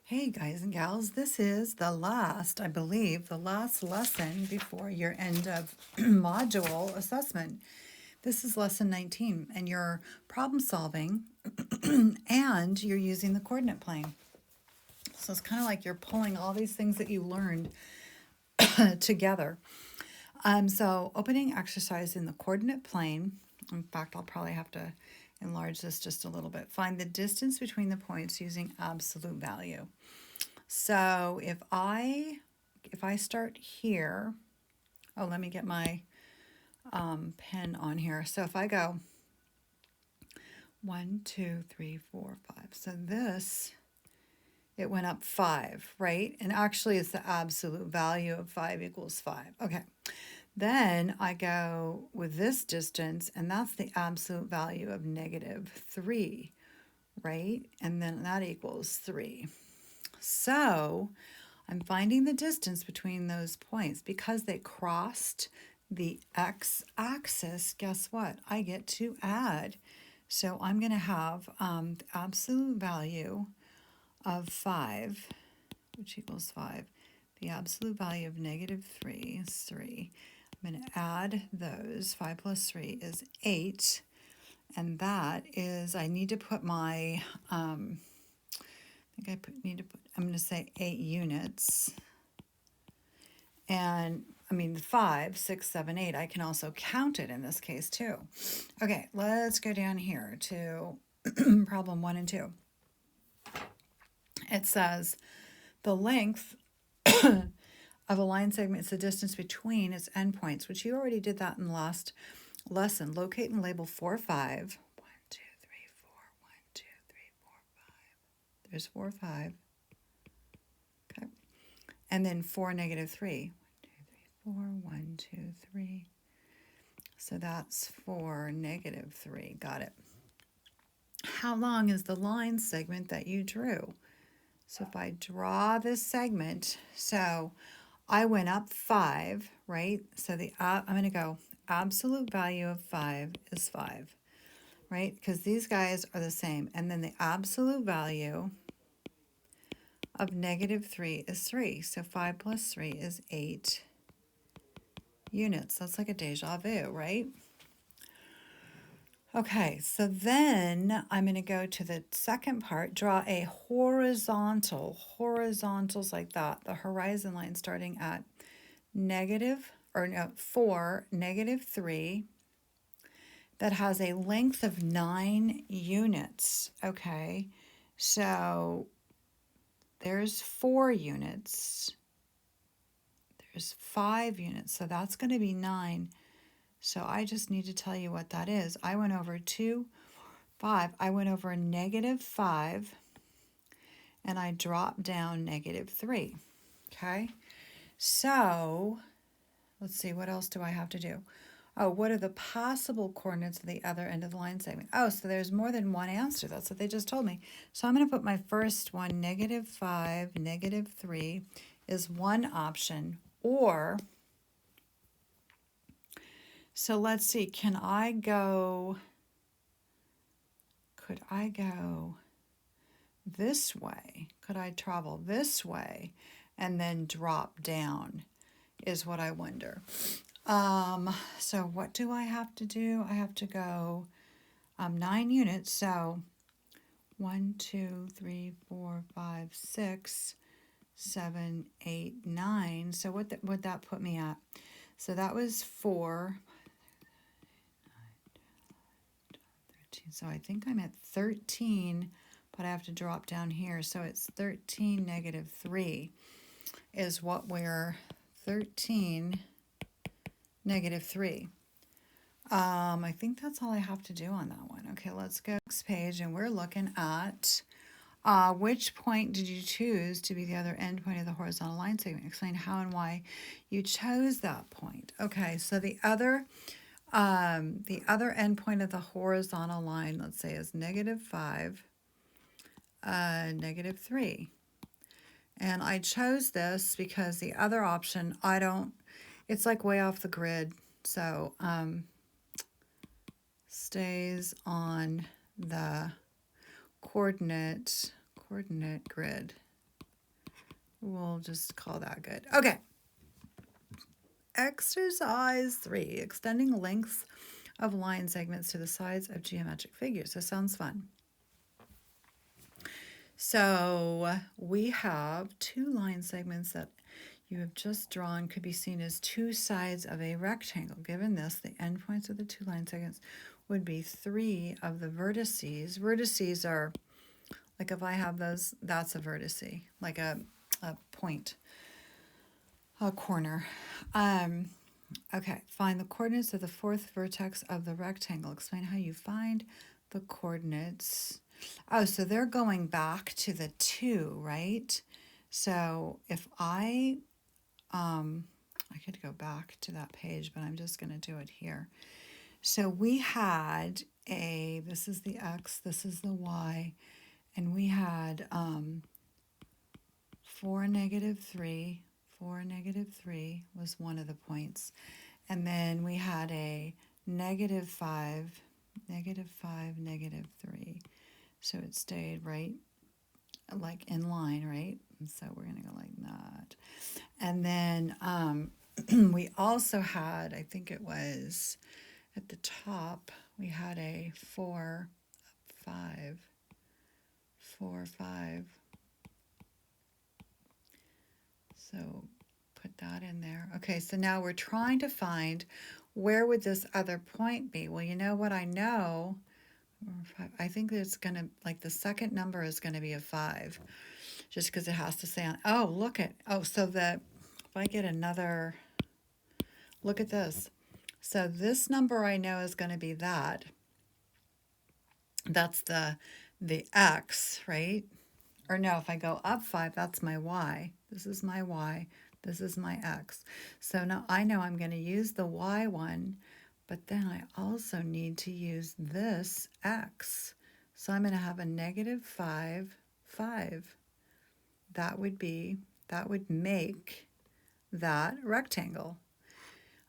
Hey guys and gals, this is the last, I believe, the last lesson before your end of module assessment. This is lesson 19 and you're problem solving and you're using the coordinate plane. So it's kind of like you're pulling all these things that you learned together. So opening exercise in the coordinate plane. In fact, I'll probably have to enlarge this just a little bit. Find the distance between the points using absolute value. So if I start here, oh, let me get my pen on here. So if I go 1, 2, 3, 4, 5. So this, it went up 5, right? And actually it's the absolute value of 5 equals 5. Okay. Then I go with this distance, and that's the absolute value of -3, right? And then that equals 3. So I'm finding the distance between those points. Because they crossed the x-axis, guess what? I get to add. So I'm going to have the absolute value of 5, which equals 5. The absolute value of -3 is 3. I'm going to add those. 5 plus 3 is 8. And that is, I need to put my, I'm going to say 8 units. And I mean, 5, 6, 7, 8, I can also count it in this case too. Okay, let's go down here to problem 1 and 2. It says the length of a line segment is the distance between its endpoints, which you already did that in the last lesson. Locate and label 4, 5. 1, 2, 3, 4. 1, 2, 3, 4, 5. There's 4, 5. Okay. And then 4, -3. 4, 1, 2, 3. So that's 4, -3. Got it. How long is the line segment that you drew? So if I draw this segment, so I went up 5, right? So I'm going to go absolute value of 5 is 5, right? Because these guys are the same. And then the absolute value of -3 is 3. So 5 plus 3 is 8 units. That's like a deja vu, right? Okay, so then I'm going to go to the second part, draw a horizontals like that, the horizon line starting at 4, -3, that has a length of 9 units. Okay, so there's 4 units, there's 5 units, so that's going to be 9. So I just need to tell you what that is. I went over 2, 5. I went over -5, and I dropped down -3. Okay, so let's see, what else do I have to do? Oh, what are the possible coordinates of the other end of the line segment? Oh, so there's more than one answer. That's what they just told me. So I'm going to put my first one, -5, -3 is one option. Or, so let's see, could I go this way? Could I travel this way and then drop down is what I wonder. So what do I have to do? I have to go 9 units. So 1, 2, 3, 4, 5, 6, 7, 8, 9. So what would that put me at? So that was 4, 13. So I think I'm at 13, but I have to drop down here. So it's 13 -3 is what we're 13 -3. I think that's all I have to do on that one. Okay, let's go next page, and we're looking at which point did you choose to be the other end point of the horizontal line segment? Explain how and why you chose that point. Okay, so the other end point of the horizontal line, let's say, is -5, -3. And I chose this because the other option, it's like way off the grid. So stays on the coordinate grid. We'll just call that good. Okay. Exercise 3, extending lengths of line segments to the sides of geometric figures. This sounds fun. So we have two line segments that you have just drawn could be seen as two sides of a rectangle. Given this, the endpoints of the two line segments would be 3 of the vertices. Vertices are, like if I have those, that's a vertice, like a point, a corner. Okay, find the coordinates of the fourth vertex of the rectangle. Explain how you find the coordinates. Oh, so they're going back to the 2, right? So if I could go back to that page, but I'm just going to do it here. So we had this is the X, this is the Y, and we had 4, -3. 4, -3 was one of the points. And then we had a -5, -5, -3. So it stayed right, like in line, right? And so we're going to go like that. And then we also had, I think it was at the top, we had a 4, 5, 4, 5. So put that in there. Okay, so now we're trying to find where would this other point be? Well, you know what I know? I think that it's going to, like the second number is going to be a 5. Just because it has to say on, oh, look at, so that if I get another, look at this. So this number I know is going to be that. That's the X, right? Or no, if I go up 5, that's my Y. This is my Y. This is my X. So now I know I'm going to use the Y one, but then I also need to use this X. So I'm going to have a -5, 5. That would make that rectangle.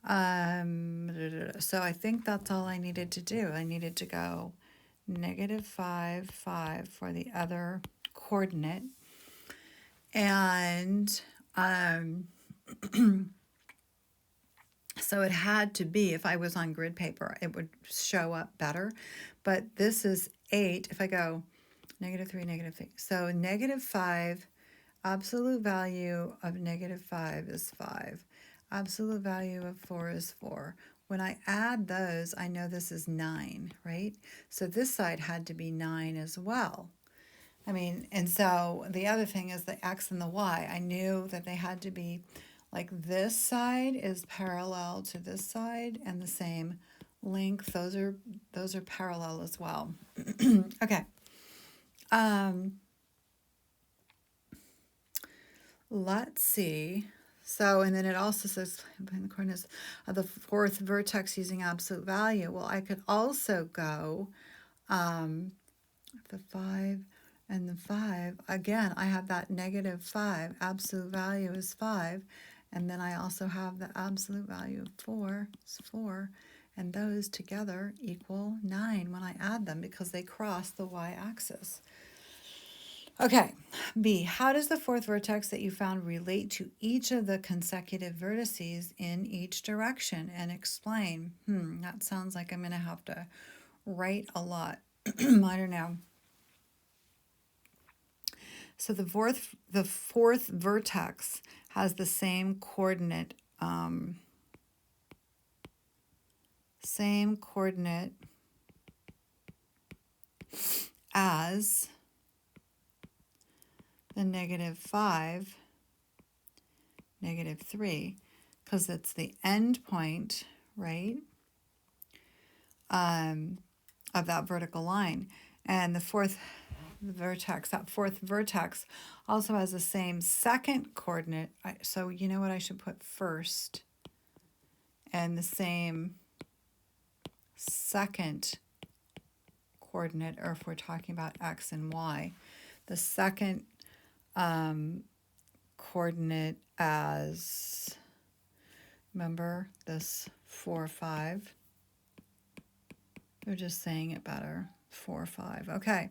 So I think that's all I needed to do. I needed to go -5, 5 for the other coordinate. And so it had to be, if I was on grid paper, it would show up better. But this is 8. If I go -3, -3. So -5, absolute value of -5 is 5. Absolute value of 4 is 4. When I add those, I know this is 9, right? So this side had to be 9 as well. I mean, and so the other thing is the X and the Y. I knew that they had to be, like this side is parallel to this side and the same length. Those are parallel as well. Okay. Let's see. So, and then it also says find the coordinates of the fourth vertex using absolute value. Well, I could also go the 5 and the 5. Again, I have that -5. Absolute value is 5. And then I also have the absolute value of 4. It's 4. And those together equal 9 when I add them because they cross the y-axis. Okay, B, how does the fourth vertex that you found relate to each of the consecutive vertices in each direction? And explain. That sounds like I'm going to have to write a lot. I don't know. So the fourth vertex has the same coordinate as the -5, -3, because it's the end point, right, of that vertical line. And the fourth vertex also has the same second coordinate. So you know what I should put first? And the same second coordinate, or if we're talking about X and Y, the second coordinate as, remember this 4, 5. They're just saying it better. 4, 5. Okay.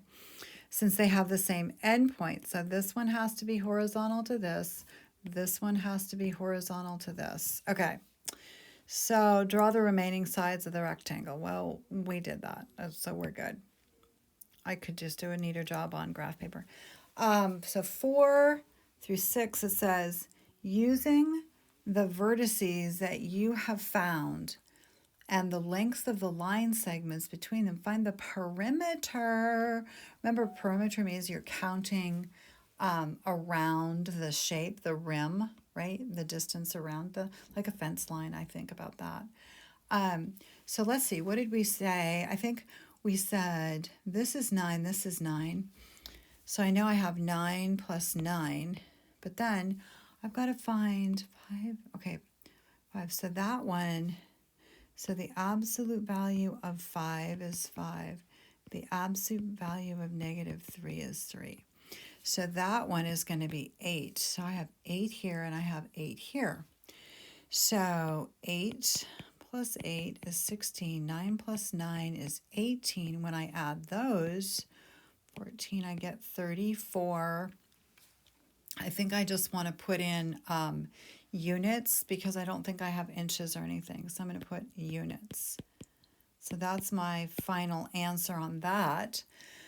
since they have the same endpoint. So this one has to be horizontal to this. This one has to be horizontal to this. Okay. So draw the remaining sides of the rectangle. Well, we did that, so we're good. I could just do a neater job on graph paper. So 4 through 6, it says, using the vertices that you have found and the lengths of the line segments between them, find the perimeter. Remember, perimeter means you're counting around the shape, the rim, right? The distance around like a fence line, I think about that. So let's see, what did we say? I think we said this is 9, this is 9. So I know I have 9 plus 9, but then I've got to find 5. Okay, 5. So that one, so the absolute value of 5 is 5. The absolute value of -3 is 3. So that one is going to be 8. So I have 8 here and I have 8 here. So 8 plus 8 is 16. 9 plus 9 is 18. When I add those, 14, I get 34. I think I just want to put in units because I don't think I have inches or anything. So I'm going to put units. So that's my final answer on that.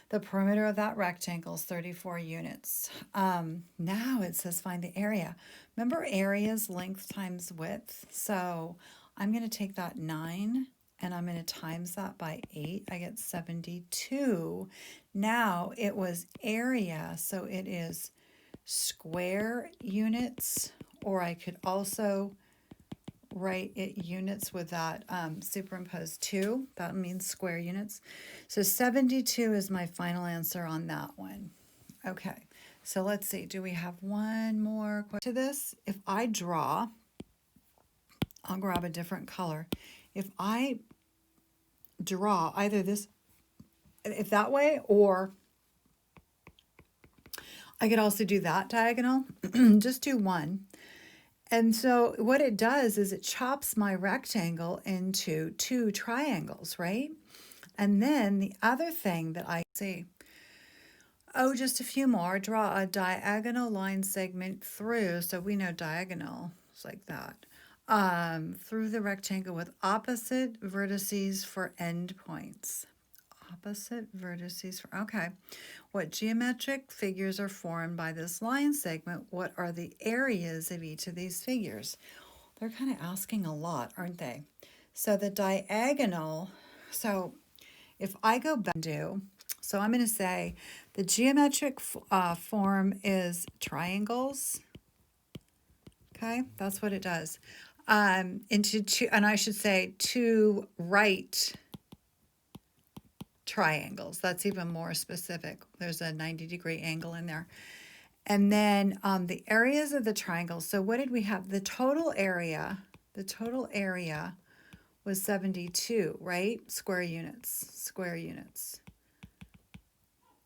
The perimeter of that rectangle is 34 units. Now it says find the area. Remember, area is length times width. So I'm going to take that 9 and I'm going to times that by 8. I get 72. Now it was area, so it is square units, or I could also write it units with that superimposed 2. That means square units. So 72 is my final answer on that one. Okay, so let's see. Do we have one more question to this? If I draw, I'll grab a different color. If I draw either this, if that way, or I could also do that diagonal, just do one. And so what it does is it chops my rectangle into 2 triangles, right? And then the other thing that I see, oh, just a few more, draw a diagonal line segment through, so we know diagonal is like that, through the rectangle with opposite vertices for endpoints. Opposite vertices for, okay. What geometric figures are formed by this line segment? What are the areas of each of these figures? They're kind of asking a lot, aren't they? So the diagonal, so if I go back to, so I'm going to say the geometric form is triangles. Okay, that's what it does. Into two, and I should say 2 right triangles. That's even more specific. There's a 90-degree angle in there. And then the areas of the triangle. So what did we have? The total area was 72, right? Square units, square units,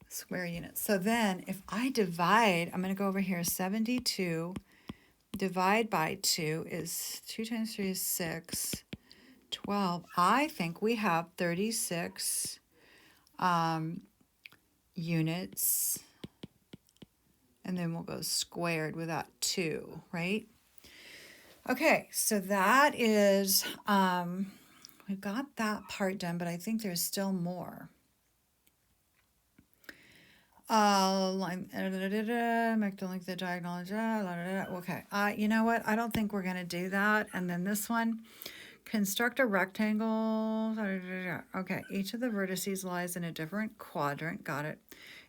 square units. So then if I divide, I'm going to go over here, 72, divide by 2 is 2 times 3 is 6, 12. I think we have 36 units, and then we'll go squared with that 2, right? Okay, so that is, we've got that part done, but I think there's still more. Line, make the length of the diagonal, okay. You know what? I don't think we're going to do that. And then this one, construct a rectangle. Okay, each of the vertices lies in a different quadrant. Got it.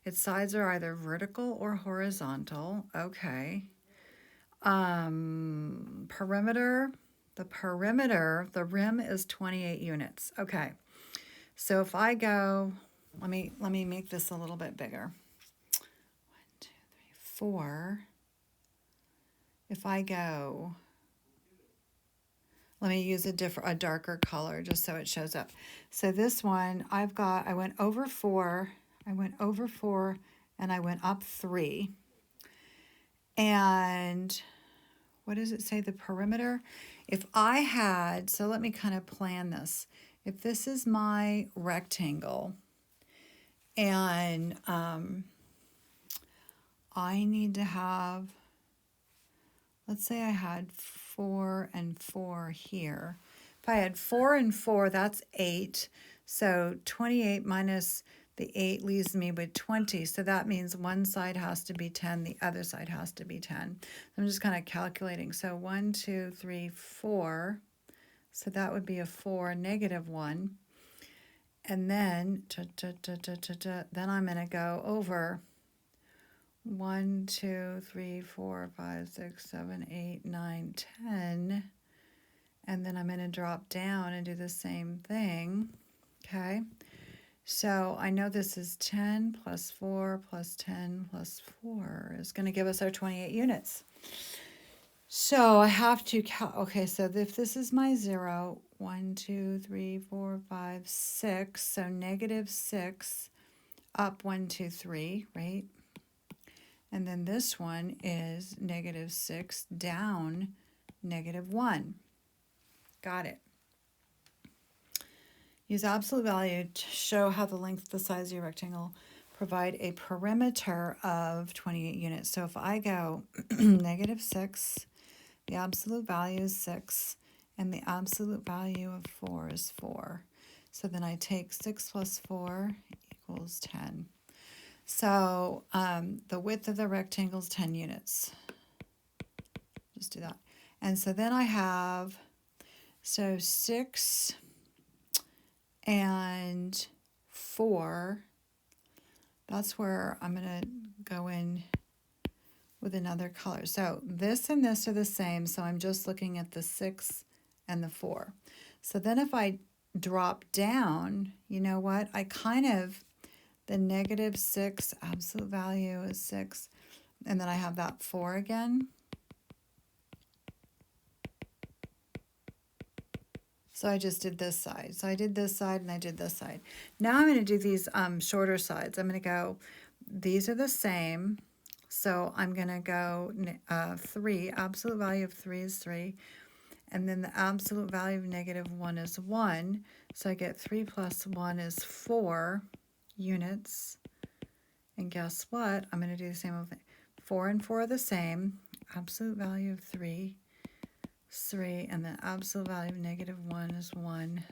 Its sides are either vertical or horizontal. Okay. Perimeter. The rim is 28 units. Okay. So if I go, let me make this a little bit bigger. 1, 2, 3, 4. If I go, let me use a darker color just so it shows up. So this one, I went over 4, and I went up 3. And what does it say, the perimeter? If I had, so let me kind of plan this. If this is my rectangle, And I need to have, let's say I had 4 and 4 here. If I had 4 and 4, that's 8. So 28 minus the 8 leaves me with 20. So that means one side has to be 10, the other side has to be 10. I'm just kind of calculating. So 1, 2, 3, 4. So that would be a 4, -1. And then, then I'm going to go over 1, 2, 3, 4, 5, 6, 7, 8, 9, 10. And then I'm going to drop down and do the same thing. Okay. So I know this is 10 plus 4 plus 10 plus 4 is going to give us our 28 units. So I have to okay, so if this is my 0, 1, 2, 3, 4, 5, 6, so -6 up 1, 2, 3, right? And then this one is -6 down -1. Got it. Use absolute value to show how the length of the size of your rectangle provide a perimeter of 28 units. So if I go -6, the absolute value is 6, and the absolute value of 4 is 4. So then I take 6 plus 4 equals 10. So the width of the rectangle is 10 units. Just do that. And so then I have, so 6 and 4, that's where I'm going to go in with another color. So this and this are the same, so I'm just looking at the 6 and the 4. So then if I drop down, you know what? I kind of, the -6, absolute value is 6, and then I have that 4 again. So I just did this side. So I did this side and I did this side. Now I'm going to do these shorter sides. I'm going to go, these are the same. So I'm going to go 3, absolute value of 3 is 3. And then the absolute value of -1 is 1. So I get 3 plus 1 is 4 units. And guess what? I'm going to do the same thing. 4 and 4 are the same. Absolute value of 3 is 3. And the absolute value of -1 is 1.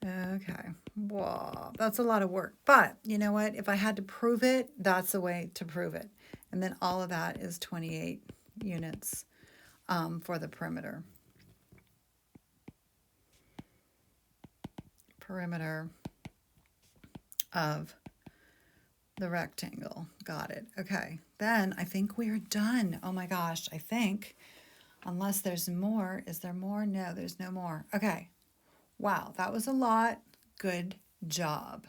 Okay, whoa, that's a lot of work. But you know what? If I had to prove it, that's the way to prove it. And then all of that is 28 units for the perimeter. Perimeter of the rectangle. Got it. Okay, then I think we are done. Oh my gosh, I think, unless there's more. Is there more? No, there's no more. Okay. Wow, that was a lot. Good job.